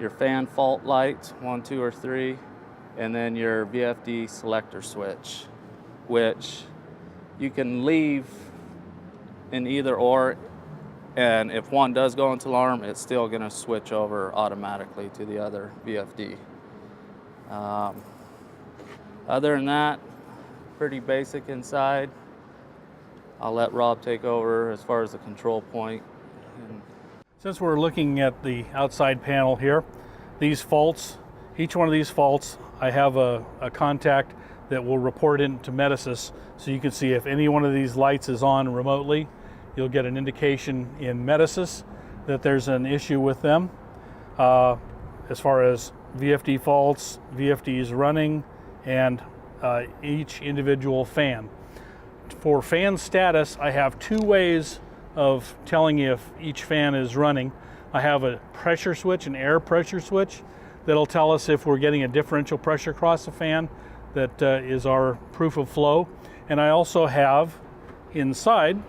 your fan fault lights, 1, 2, or 3, and then your VFD selector switch, which you can leave in either or, and if one does go into alarm, it's still going to switch over automatically to the other VFD. Other than that, pretty basic inside. I'll let Rob take over as far as the control point. Since we're looking at the outside panel here, these faults, each one of these faults, I have a contact that will report into Metasys, so you can see if any one of these lights is on remotely, you'll get an indication in Metasys that there's an issue with them. As far as VFD faults, VFDs running, and each individual fan. For fan status, I have 2 ways of telling you if each fan is running. I have a pressure switch, an air pressure switch, that'll tell us if we're getting a differential pressure across the fan. That is our proof of flow. And I also have inside,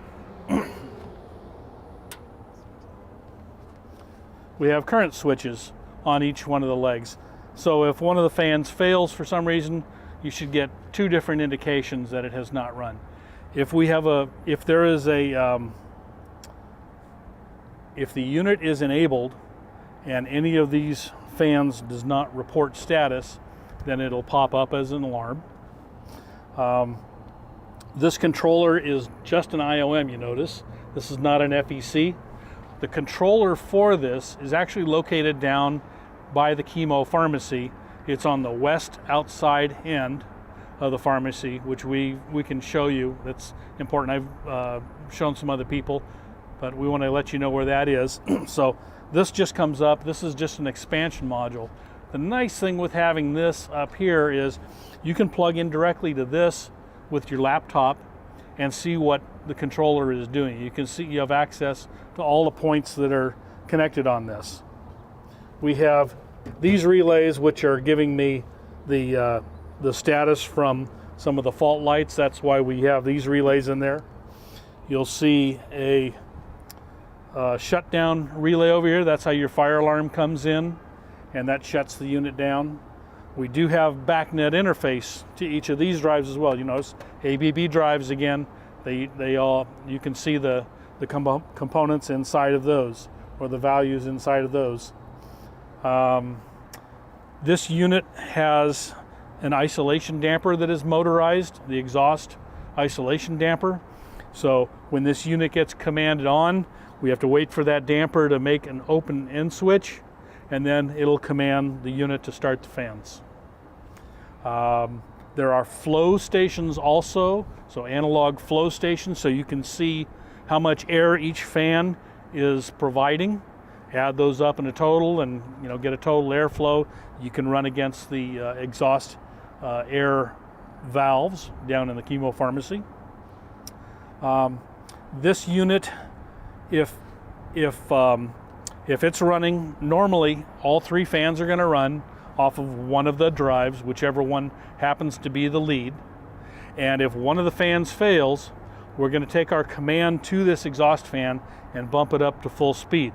we have current switches on each one of the legs. So if one of the fans fails for some reason, you should get 2 different indications that it has not run. If there is if the unit is enabled and any of these fans does not report status, then it'll pop up as an alarm. This controller is just an IOM, you notice. This is not an FEC. The controller for this is actually located down by the chemo pharmacy. It's on the west outside end of the pharmacy, which we can show you. That's important. I've shown some other people, but we want to let you know where that is. So this just comes up. This is just an expansion module. The nice thing with having this up here is you can plug in directly to this with your laptop and see what the controller is doing. You can see you have access to all the points that are connected on this. We have these relays which are giving me the status from some of the fault lights. That's why we have these relays in there. You'll see a shutdown relay over here. That's how your fire alarm comes in, and that shuts the unit down. We do have BACnet interface to each of these drives as well. You notice ABB drives again. They all, you can see the components inside of those, or the values inside of those. This unit has an isolation damper that is motorized, the exhaust isolation damper. So when this unit gets commanded on, we have to wait for that damper to make an open end switch, and then it'll command the unit to start the fans. There are flow stations also, so analog flow stations, so you can see how much air each fan is providing. Add those up in a total and get a total airflow. You can run against the exhaust air valves down in the chemo pharmacy. This unit, if it's running, normally all 3 fans are going to run off of one of the drives, whichever one happens to be the lead. And if one of the fans fails, we're going to take our command to this exhaust fan and bump it up to full speed.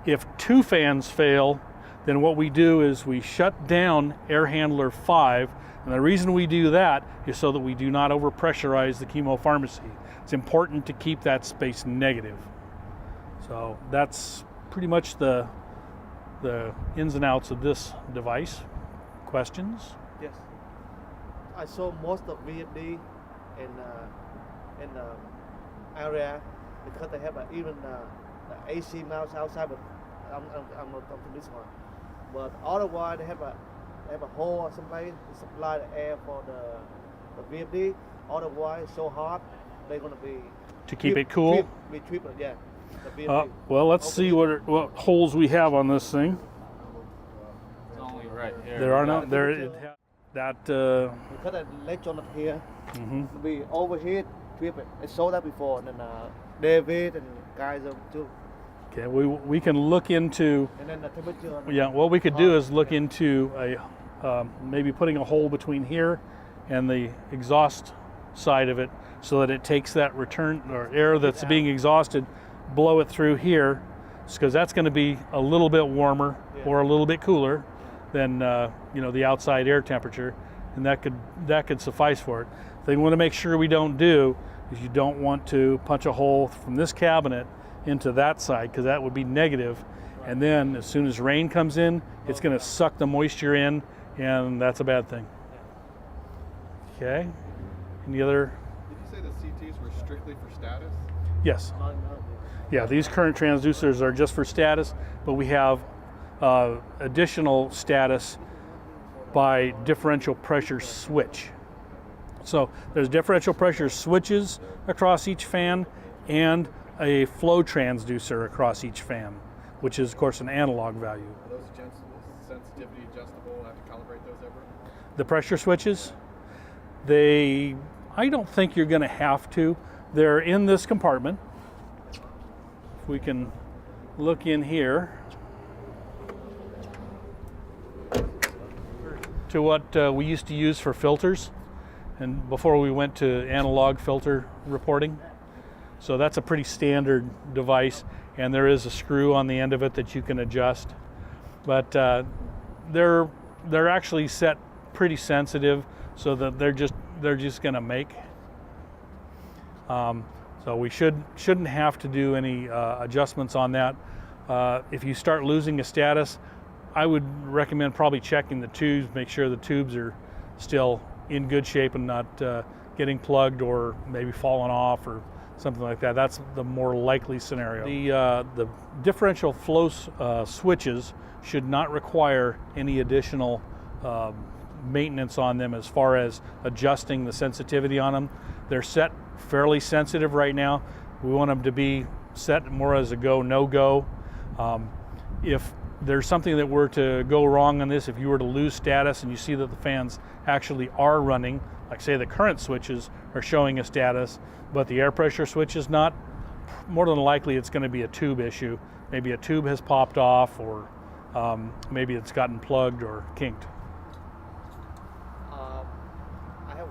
If 2 fans fail, then what we do is we shut down air handler 5, and the reason we do that is so that we do not overpressurize the chemo pharmacy. It's important to keep that space negative. So that's pretty much the ins and outs of this device. Questions? Yes. I saw most of VFD in the area because they have even the AC mounts outside, but I'm not talking this one. But otherwise, they have a hole or something to supply the air for the VFD. Otherwise, it's so hot, they're going to be to keep it cool. Be triple, yeah. Well, let's see what holes we have on this thing. It's only right here. There are no there. Because the electron up here will be overheat. Triple. I saw that before, and then David and Kaiser too. Okay, we can look into. And then the temperature. Yeah, what we could do is look into maybe putting a hole between here and the exhaust side of it, so that it takes that return or air that's being exhausted, blow it through here, because that's going to be a little bit warmer or a little bit cooler than you know, the outside air temperature, and that could suffice for it. The thing we want to make sure we don't do is you don't want to punch a hole from this cabinet into that side, because that would be negative. And then as soon as rain comes in, it's going to suck the moisture in, and that's a bad thing. Okay. Any other? Did you say the CTs were strictly for status? Yes. Yeah, these current transducers are just for status, but we have additional status by differential pressure switch. So there's differential pressure switches across each fan and a flow transducer across each fan, which is of course an analog value. Are those sensitivity adjustable? Have to calibrate those ever? The pressure switches, I don't think you're going to have to. They're in this compartment. If we can look in here to what we used to use for filters, and before we went to analog filter reporting. So that's a pretty standard device, and there is a screw on the end of it that you can adjust. But they're actually set pretty sensitive, so that they're just going to make. So we shouldn't have to do any adjustments on that. If you start losing a status, I would recommend probably checking the tubes, make sure the tubes are still in good shape and not getting plugged or maybe falling off or something like that. That's the more likely scenario. The differential flow switches should not require any additional maintenance on them as far as adjusting the sensitivity on them. They're set fairly sensitive right now. We want them to be set more as a go, no go. If there's something that were to go wrong on this, if you were to lose status and you see that the fans actually are running, like say the current switches are showing a status, but the air pressure switch is not, more than likely it's going to be a tube issue. Maybe a tube has popped off, or maybe it's gotten plugged or kinked. I have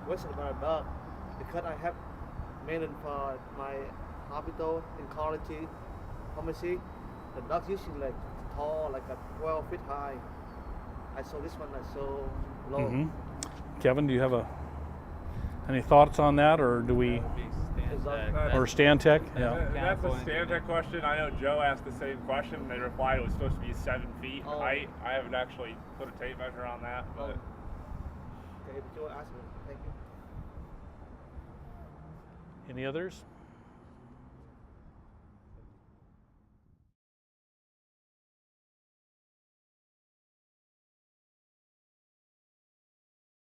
question about a dog, because I have maintenance for my hospital in college pharmacy. The dog usually like tall, like a 12 feet high. I saw this one like so low. Mm-hmm. Kevin, do you have any thoughts on that, or do we? Or Stantec? Yeah. That's a Stantec question. I know Joe asked the same question. They replied it was supposed to be 7 feet Oh. height. I haven't actually put a tape measure on that, but Okay, Joe asked me. Thank you. Any others?